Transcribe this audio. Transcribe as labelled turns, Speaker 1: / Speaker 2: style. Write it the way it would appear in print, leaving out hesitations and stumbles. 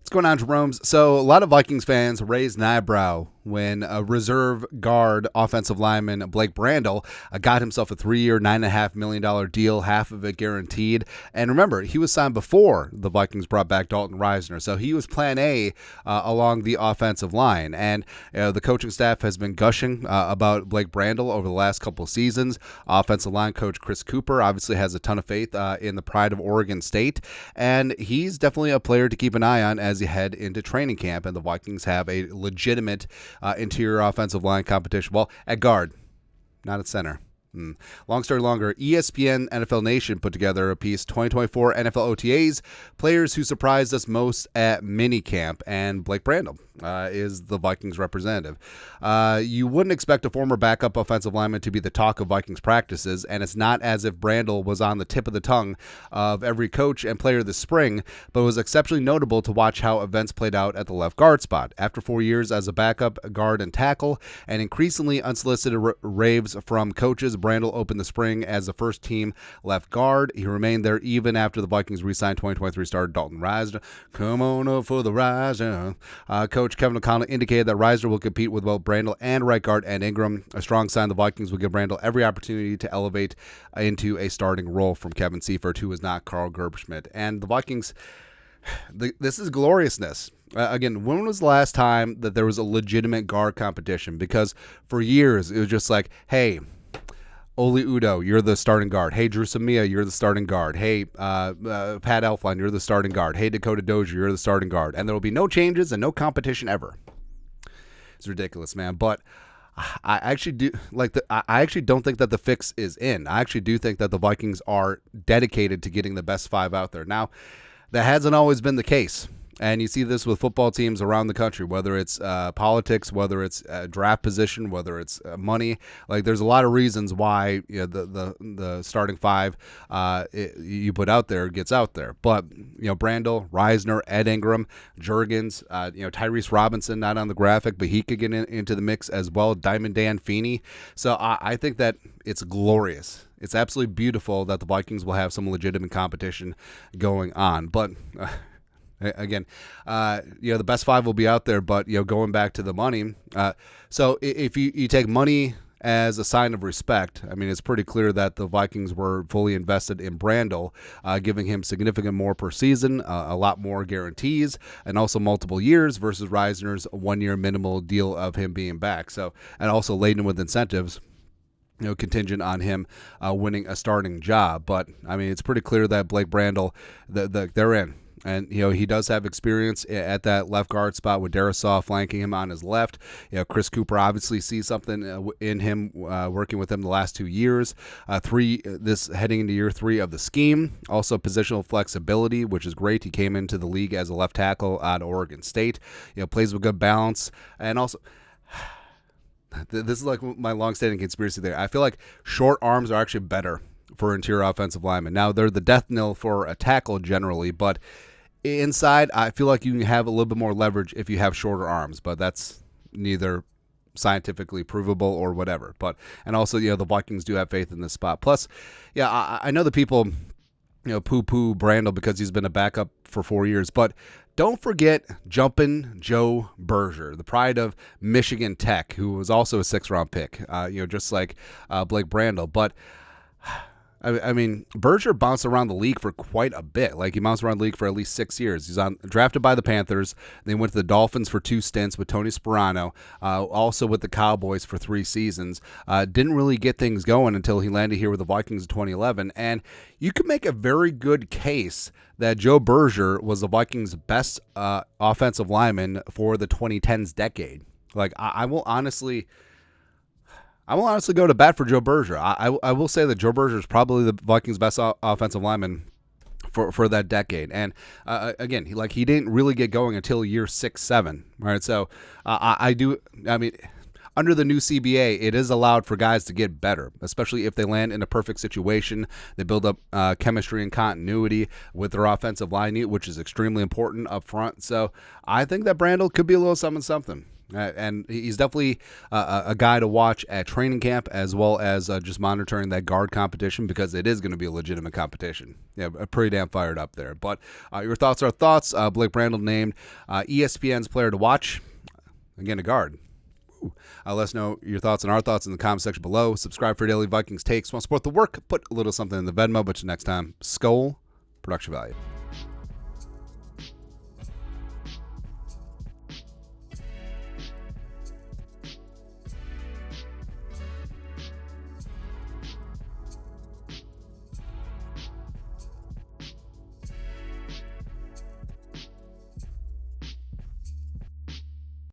Speaker 1: What's going on, Jerome's? So a lot of Vikings fans raised an eyebrow when a reserve guard offensive lineman, Blake Brandel, got himself a 3-year, $9.5 million deal, half of it guaranteed. And remember, he was signed before the Vikings brought back Dalton Risner, so he was plan A along the offensive line. And the coaching staff has been gushing about Blake Brandel over the last couple of seasons. Offensive line coach Chris Cooper obviously has a ton of faith in the pride of Oregon State, and he's definitely a player to keep an eye on as you head into training camp, and the Vikings have a legitimate interior offensive line competition. Well, at guard, not at center. Long story longer, ESPN NFL Nation put together a piece, 2024 NFL OTAs, players who surprised us most at minicamp, and Blake Brandel is the Vikings representative. You wouldn't expect a former backup offensive lineman to be the talk of Vikings practices, and it's not as if Brandel was on the tip of the tongue of every coach and player this spring, but it was exceptionally notable to watch how events played out at the left guard spot. After 4 years as a backup guard and tackle, and increasingly unsolicited raves from coaches, Brandel opened the spring as the first-team left guard. He remained there even after the Vikings re-signed 2023 starter Dalton Risner. Come on up for the Risner. Coach Kevin O'Connell indicated that Risner will compete with both Brandel and right guard and Ingram. A strong sign the Vikings will give Brandel every opportunity to elevate into a starting role from Kevin Seifert, who is not Carl Gerbschmidt. And the Vikings, this is gloriousness. Again, when was the last time that there was a legitimate guard competition? Because for years, it was just like, hey, Oli Udoh, you're the starting guard. Hey, Drew Samia, you're the starting guard. Hey, Pat Elflein, you're the starting guard. Hey, Dakota Dozier, you're the starting guard. And there will be no changes and no competition ever. It's ridiculous, man. But I actually do I actually don't think that the fix is in. I actually do think that the Vikings are dedicated to getting the best five out there. Now, that hasn't always been the case. And you see this with football teams around the country, whether it's politics, whether it's draft position, whether it's money. Like, there's a lot of reasons why the starting five you put out there gets out there. But Brandel, Risner, Ed Ingram, Juergens, Tyrese Robinson, not on the graphic, but he could get into the mix as well. Diamond Dan Feeney. So I think that it's glorious. It's absolutely beautiful that the Vikings will have some legitimate competition going on, but. Again, the best five will be out there, but going back to the money. So if you take money as a sign of respect, I mean, it's pretty clear that the Vikings were fully invested in Brandel, giving him significant more per season, a lot more guarantees, and also multiple years versus Risner's 1-year minimal deal of him being back. So, and also laden with incentives. Contingent on him winning a starting job. But I mean, it's pretty clear that Blake Brandel, they're in. And, he does have experience at that left guard spot with Darisaw flanking him on his left. Chris Cooper obviously sees something in him, working with him the last 2 years. This heading into year 3 of the scheme. Also positional flexibility, which is great. He came into the league as a left tackle out of Oregon State. Plays with good balance. And also, this is like my long-standing conspiracy there. I feel like short arms are actually better for interior offensive linemen. Now, they're the death knell for a tackle generally, but inside, I feel like you can have a little bit more leverage if you have shorter arms, but that's neither scientifically provable or whatever. And also, the Vikings do have faith in this spot. Plus, I know the people, poo-poo Brandel because he's been a backup for 4 years, but don't forget Jumpin' Joe Berger, the pride of Michigan Tech, who was also a 6th-round pick, just like Blake Brandel. But I mean, Berger bounced around the league for quite a bit. Like, he bounced around the league for at least 6 years. He's drafted by the Panthers. Then he went to the Dolphins for 2 stints with Tony Sparano. Also with the Cowboys for 3 seasons. Didn't really get things going until he landed here with the Vikings in 2011. And you could make a very good case that Joe Berger was the Vikings' best offensive lineman for the 2010s decade. Like, I will honestly go to bat for Joe Berger. I will say that Joe Berger is probably the Vikings' best offensive lineman for that decade. And again, he didn't really get going until year 6, 7. Right? So I mean, under the new CBA, it is allowed for guys to get better, especially if they land in a perfect situation. They build up chemistry and continuity with their offensive line, which is extremely important up front. So I think that Brandel could be a little something. And he's definitely a guy to watch at training camp, as well as just monitoring that guard competition, because it is going to be a legitimate competition. Yeah, pretty damn fired up there. But your thoughts are thoughts. Blake Brandel named ESPN's player to watch. Again, a guard. Let us know your thoughts and our thoughts in the comment section below. Subscribe for daily Vikings takes. Want to support the work? Put a little something in the Venmo. But next time, Skol, production value.